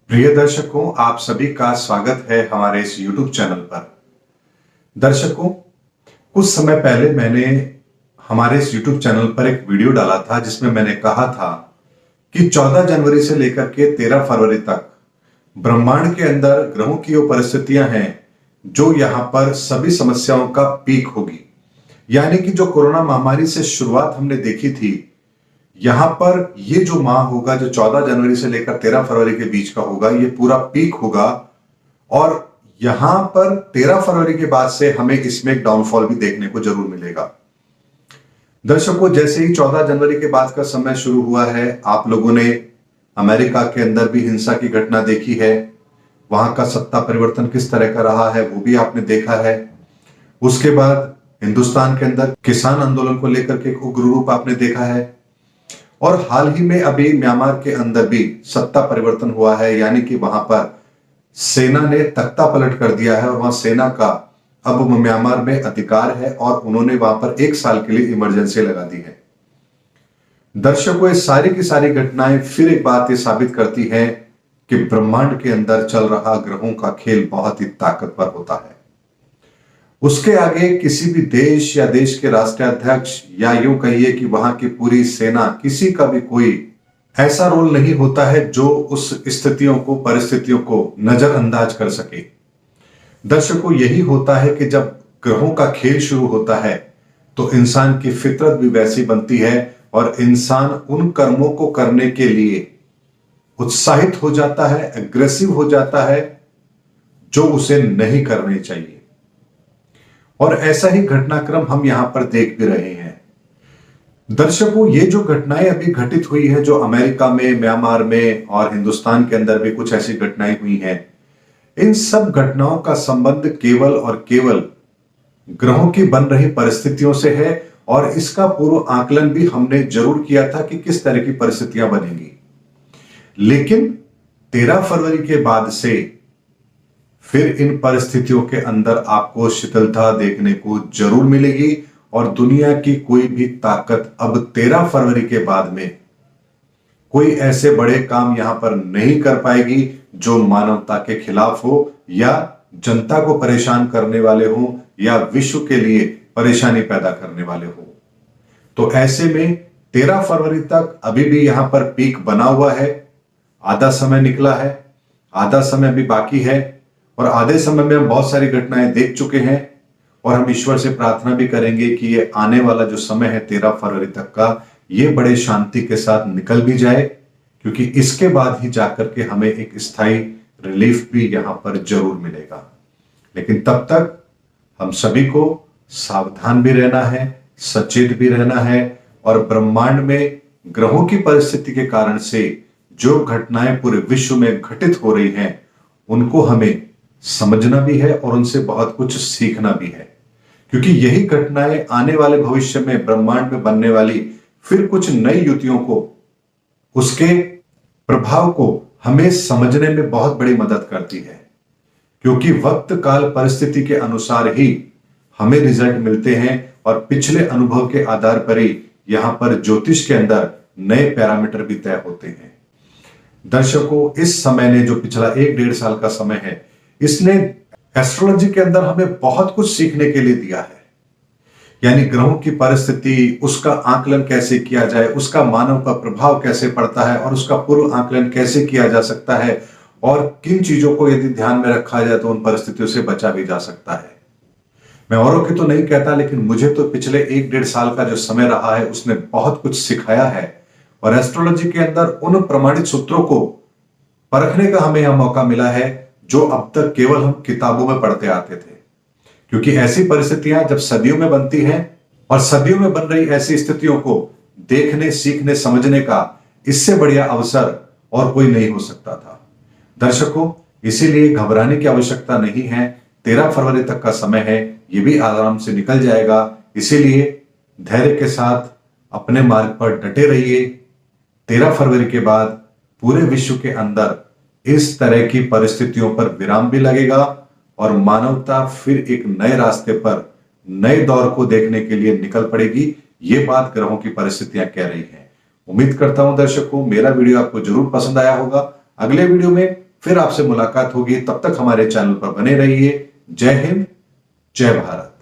प्रिय दर्शकों, आप सभी का स्वागत है हमारे इस YouTube चैनल पर। दर्शकों, कुछ समय पहले मैंने हमारे इस YouTube चैनल पर एक वीडियो डाला था जिसमें मैंने कहा था कि 14 जनवरी से लेकर के 13 फरवरी तक ब्रह्मांड के अंदर ग्रहों की वो परिस्थितियां हैं जो यहां पर सभी समस्याओं का पीक होगी। यानी कि जो कोरोना महामारी से शुरुआत हमने देखी थी, यहां पर ये जो माह होगा जो 14 जनवरी से लेकर 13 फरवरी के बीच का होगा, ये पूरा पीक होगा। और यहां पर 13 फरवरी के बाद से हमें इसमें एक डाउनफॉल भी देखने को जरूर मिलेगा। दर्शकों, जैसे ही 14 जनवरी के बाद का समय शुरू हुआ है, आप लोगों ने अमेरिका के अंदर भी हिंसा की घटना देखी है। वहां का सत्ता परिवर्तन किस तरह का रहा है वो भी आपने देखा है। उसके बाद हिंदुस्तान के अंदर किसान आंदोलन को लेकर के एक उग्र रूप आपने देखा है। और हाल ही में अभी म्यांमार के अंदर भी सत्ता परिवर्तन हुआ है, यानी कि वहां पर सेना ने तख्ता पलट कर दिया है और वहां सेना का अब म्यांमार में अधिकार है और उन्होंने वहां पर 1 साल के लिए इमरजेंसी लगा दी है। दर्शकों, ये सारी की सारी घटनाएं फिर एक बात ये साबित करती है कि ब्रह्मांड के अंदर चल रहा ग्रहों का खेल बहुत ही ताकतवर होता है। उसके आगे किसी भी देश या देश के राष्ट्राध्यक्ष या यूं कहिए कि वहां की पूरी सेना, किसी का भी कोई ऐसा रोल नहीं होता है जो उस स्थितियों को, परिस्थितियों को नजरअंदाज कर सके। दर्शकों, यही होता है कि जब ग्रहों का खेल शुरू होता है तो इंसान की फितरत भी वैसी बनती है और इंसान उन कर्मों को करने के लिए उत्साहित हो जाता है, एग्रेसिव हो जाता है जो उसे नहीं करने चाहिए। और ऐसा ही घटनाक्रम हम यहां पर देख भी रहे हैं। दर्शकों, ये जो घटनाएं अभी घटित हुई है, जो अमेरिका में, म्यांमार में और हिंदुस्तान के अंदर भी कुछ ऐसी घटनाएं हुई हैं, इन सब घटनाओं का संबंध केवल और केवल ग्रहों की बन रही परिस्थितियों से है। और इसका पूर्व आकलन भी हमने जरूर किया था कि किस तरह की परिस्थितियां बनेंगी। लेकिन 13 फरवरी के बाद से फिर इन परिस्थितियों के अंदर आपको शिथिलता देखने को जरूर मिलेगी और दुनिया की कोई भी ताकत अब 13 फरवरी के बाद में कोई ऐसे बड़े काम यहां पर नहीं कर पाएगी जो मानवता के खिलाफ हो या जनता को परेशान करने वाले हो या विश्व के लिए परेशानी पैदा करने वाले हो। तो ऐसे में 13 फरवरी तक अभी भी यहां पर पीक बना हुआ है। आधा समय निकला है, आधा समय भी बाकी है और आधे समय में हम बहुत सारी घटनाएं देख चुके हैं। और हम ईश्वर से प्रार्थना भी करेंगे कि ये आने वाला जो समय है 13 फरवरी तक का, ये बड़े शांति के साथ निकल भी जाए, क्योंकि इसके बाद ही जाकर के हमें एक स्थायी रिलीफ भी यहां पर जरूर मिलेगा। लेकिन तब तक हम सभी को सावधान भी रहना है, सचेत भी रहना है और ब्रह्मांड में ग्रहों की परिस्थिति के कारण से जो घटनाएं पूरे विश्व में घटित हो रही हैं, उनको हमें समझना भी है और उनसे बहुत कुछ सीखना भी है, क्योंकि यही घटनाएं आने वाले भविष्य में ब्रह्मांड में बनने वाली फिर कुछ नई युतियों को, उसके प्रभाव को हमें समझने में बहुत बड़ी मदद करती है। क्योंकि वक्त काल परिस्थिति के अनुसार ही हमें रिजल्ट मिलते हैं और पिछले अनुभव के आधार पर ही यहां पर ज्योतिष के अंदर नए पैरामीटर भी तय होते हैं। दर्शकों, इस समय ने, जो पिछला 1-1.5 साल का समय है, इसने एस्ट्रोलॉजी के अंदर हमें बहुत कुछ सीखने के लिए दिया है। यानी ग्रहों की परिस्थिति, उसका आकलन कैसे किया जाए, उसका मानव पर प्रभाव कैसे पड़ता है और उसका पूर्व आकलन कैसे किया जा सकता है और किन चीजों को यदि ध्यान में रखा जाए तो उन परिस्थितियों से बचा भी जा सकता है। मैं औरों की तो नहीं कहता, लेकिन मुझे तो पिछले 1-1.5 साल का जो समय रहा है उसने बहुत कुछ सिखाया है। और एस्ट्रोलॉजी के अंदर उन प्रमाणित सूत्रों को परखने का हमें यह मौका मिला है जो अब तक केवल हम किताबों में पढ़ते आते थे। क्योंकि ऐसी परिस्थितियां जब सदियों में बनती हैं और सदियों में बन रही ऐसी स्थितियों को देखने, सीखने, समझने का इससे बढ़िया अवसर और कोई नहीं हो सकता था। दर्शकों, इसीलिए घबराने की आवश्यकता नहीं है। 13 फरवरी तक का समय है, ये भी आराम से निकल जाएगा। इसीलिए धैर्य के साथ अपने मार्ग पर डटे रहिए। 13 फरवरी के बाद पूरे विश्व के अंदर इस तरह की परिस्थितियों पर विराम भी लगेगा और मानवता फिर एक नए रास्ते पर, नए दौर को देखने के लिए निकल पड़ेगी। ये बात ग्रहों की परिस्थितियां कह रही हैं। उम्मीद करता हूं दर्शकों, मेरा वीडियो आपको जरूर पसंद आया होगा। अगले वीडियो में फिर आपसे मुलाकात होगी। तब तक हमारे चैनल पर बने रहिए। जय हिंद, जय भारत।